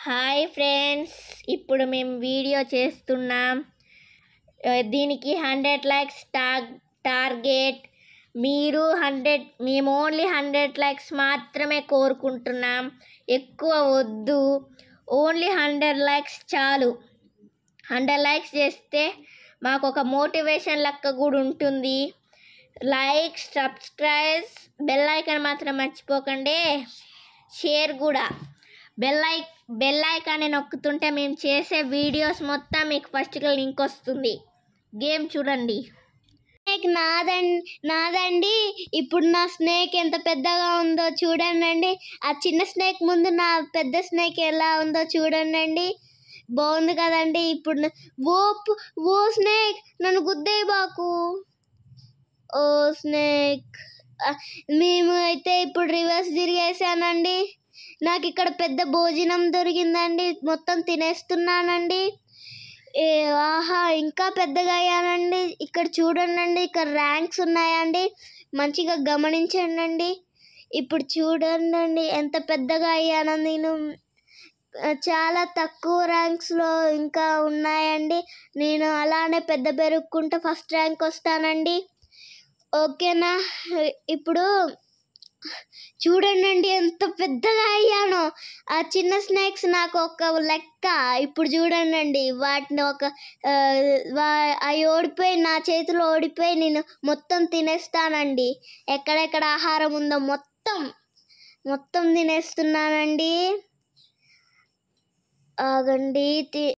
Hi friends, ఇప్పుడు మేము video చేస్తున్నాం. దీనికి 100 లైక్స్ టార్గెట్. మేము ఓన్లీ 100 లైక్స్ మాత్రమే కోరుకుంటున్నాం. ఎక్కువ వద్దు, ఓన్లీ 100 లైక్స్ చాలు. 100 లైక్స్ చేస్తే మాకు ఒక మోటివేషన్ లెక్క కూడా ఉంటుంది. లైక్, సబ్స్క్రైబ్, బెల్ ఐకాన్ మాత్రం మర్చిపోకండి. షేర్ కూడా. బెల్ ఐకాన్ని నొక్కుతుంటే మేము చేసే వీడియోస్ మొత్తం మీకు ఫస్ట్గా లింక్ వస్తుంది. గేమ్ చూడండి. స్నేక్ నాదండి. ఇప్పుడు నా స్నేక్ ఎంత పెద్దగా ఉందో చూడండి. ఆ చిన్న స్నేక్ ముందు నా పెద్ద స్నేక్ ఎలా ఉందో చూడండి. బాగుంది కదండి. ఇప్పుడు ఓ స్నేక్, నన్ను గుద్దేయి బాకు. ఓ స్నేక్, మేము అయితే ఇప్పుడు రివర్స్ తిరిగేసానండి. నాకు ఇక్కడ పెద్ద భోజనం దొరికిందండి, మొత్తం తినేస్తున్నానండి. ఆహా, ఇంకా పెద్దగా అయ్యానండి. ఇక్కడ చూడండి, ఇక్కడ ర్యాంక్స్ ఉన్నాయండి, మంచిగా గమనించండి. ఇప్పుడు చూడండి ఎంత పెద్దగా అయ్యానో. నేను చాలా తక్కువ ర్యాంక్స్లో ఇంకా ఉన్నాయండి. నేను అలానే పెరుగుకుంటూ ఫస్ట్ ర్యాంక్ వస్తానండి. ఓకేనా? ఇప్పుడు చూడండి ఎంత పెద్దగా అయ్యానో. ఆ చిన్న స్నేక్స్ నాకు ఒక లెక్క. ఇప్పుడు చూడండి, వాటిని అవి ఓడిపోయి నా చేతిలో ఓడిపోయి నేను మొత్తం తినేస్తానండి. ఎక్కడెక్కడ ఆహారం ఉందో మొత్తం తినేస్తున్నానండి. ఆగండి.